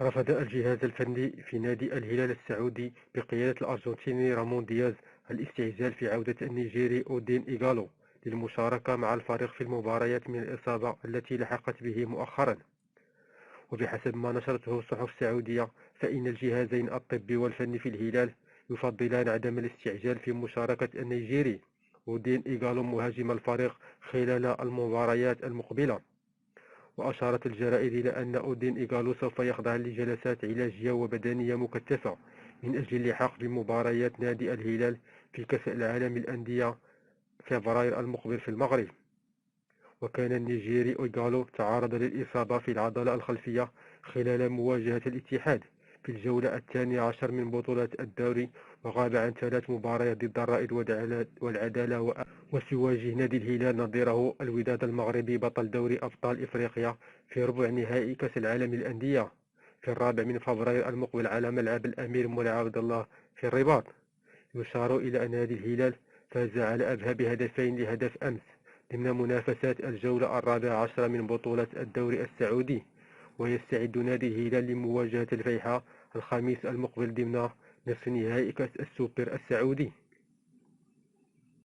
رفض الجهاز الفني في نادي الهلال السعودي بقيادة الأرجنتيني رامون دياز الاستعجال في عودة النيجيري أودين إيغالو للمشاركة مع الفريق في المباريات من الإصابة التي لحقت به مؤخرا. وبحسب ما نشرته الصحف السعودية، فإن الجهازين الطبي والفني في الهلال يفضلان عدم الاستعجال في مشاركة النيجيري أودين إيغالو مهاجم الفريق خلال المباريات المقبلة. وأشارت الجرائد إلى أن أودين إيغالو سوف يخضع لجلسات علاجية وبدنية مكثفة من أجل اللحاق بمباريات نادي الهلال في كأس العالم للأندية فبراير المقبل في المغرب. وكان النيجيري إيغالو تعرض للإصابة في العضلة الخلفية خلال مواجهة الاتحاد في الجولة الثانية عشر من بطولة الدوري، وغاب عن 3 مباريات ضد الرائد والعدالة وسيواجه نادي الهلال نظيره الوداد المغربي بطل دوري أبطال إفريقيا في ربع نهائي كأس العالم للأندية في 4 من فبراير المقبل على ملعب الأمير مولاي عبد الله في الرباط. يشار إلى أن نادي الهلال فاز على أبها بهدفين لهدف أمس ضمن منافسات الجولة الرابعة عشر من بطولة الدوري السعودي، ويستعد نادي الهلال لمواجهة الفيحاء الخميس المقبل ضمن نصف نهائي كأس السوبر السعودي.